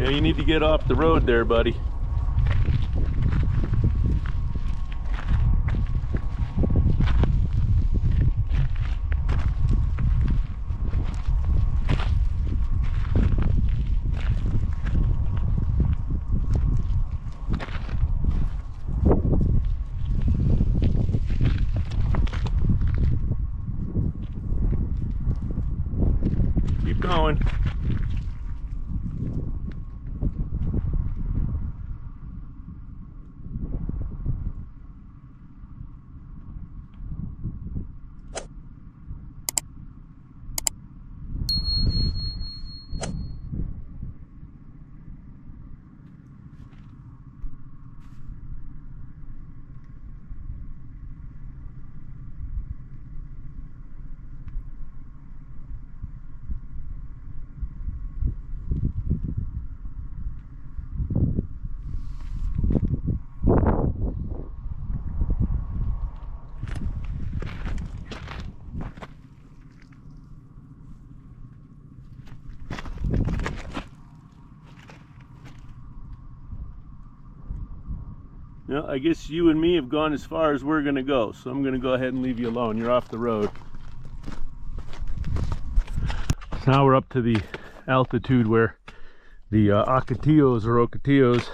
Yeah, you need to get off the road there, buddy. Keep going. Well, I guess you and me have gone as far as we're going to go, so I'm going to go ahead and leave you alone. You're off the road. Now we're up to the altitude where the Ocotillos or Ocotillos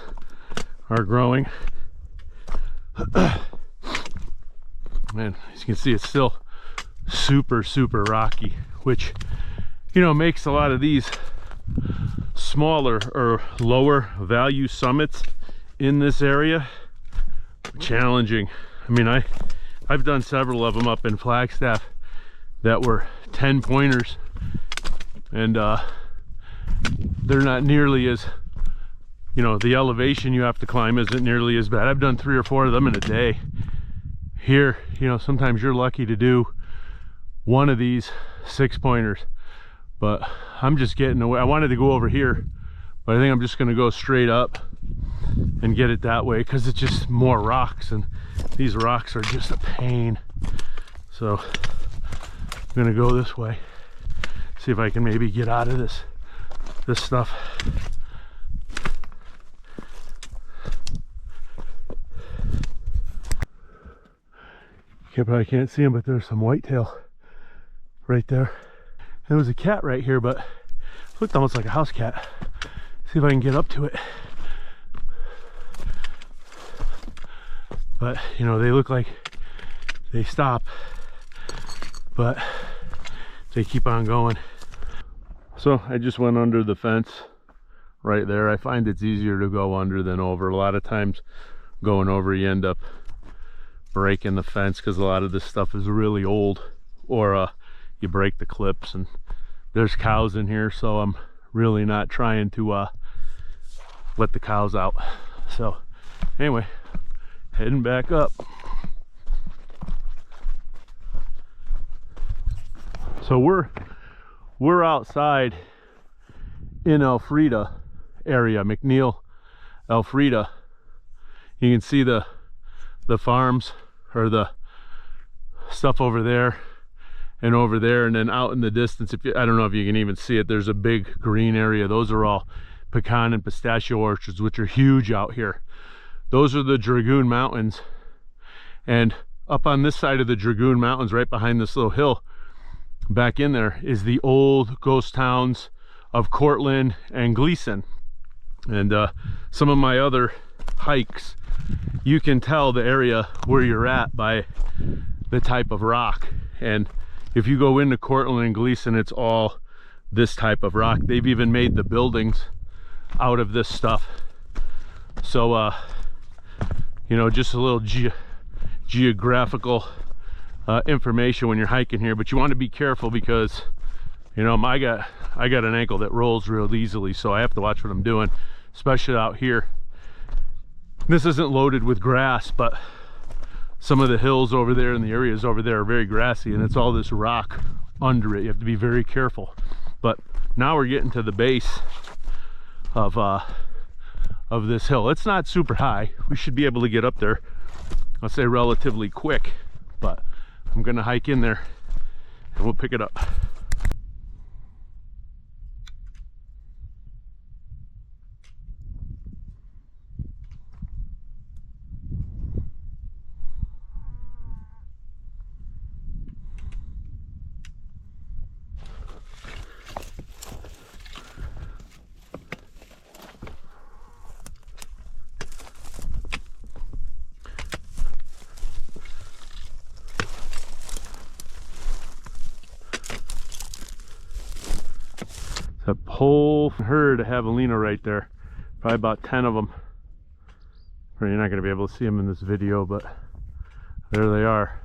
are growing. Man, as you can see, it's still super rocky, which, you know, makes a lot of these smaller or lower value summits in this area challenging. I mean, I've done several of them up in Flagstaff that were 10 pointers, and they're not nearly as, you know, the elevation you have to climb isn't nearly as bad. I've done 3 or 4 of them in a day. Here, you know, sometimes you're lucky to do one of these 6 pointers, but I'm just getting away. I wanted to go over here, but I think I'm just going to go straight up and get it that way, because it's just more rocks, and these rocks are just a pain. So I'm gonna go this way, see if I can maybe get out of this stuff. You probably can't see him, but there's some whitetail right there. There was a cat right here, but it looked almost like a house cat. See if I can get up to it. But, you know, they look like they stop, but they keep on going. So I just went under the fence right there. I find it's easier to go under than over. A lot of times going over, you end up breaking the fence because a lot of this stuff is really old, or you break the clips, and there's cows in here, so I'm really not trying to let the cows out. So anyway, heading back up. So we're outside in Elfrida area, McNeil, Elfrida. You can see the farms, or the stuff over there and over there, and then out in the distance, I don't know if you can even see it, there's a big green area. Those are all pecan and pistachio orchards, which are huge out here. Those are the Dragoon Mountains, and up on this side of the Dragoon Mountains, right behind this little hill back in there, is the old ghost towns of Cortland and Gleason. And some of my other hikes, you can tell the area where you're at by the type of rock. And if you go into Cortland and Gleason, it's all this type of rock. They've even made the buildings out of this stuff. So you know, just a little geographical information when you're hiking here. But you want to be careful, because, you know, I got an ankle that rolls real easily, so I have to watch what I'm doing, especially out here. This isn't loaded with grass, but some of the hills over there and the areas over there are very grassy, and it's all this rock under it. You have to be very careful. But now we're getting to the base of this hill. It's not super high. We should be able to get up there, I'll say relatively quick, but I'm gonna hike in there and we'll pick it up. It's a whole herd of javelina right there. Probably about 10 of them. You're not going to be able to see them in this video, but there they are.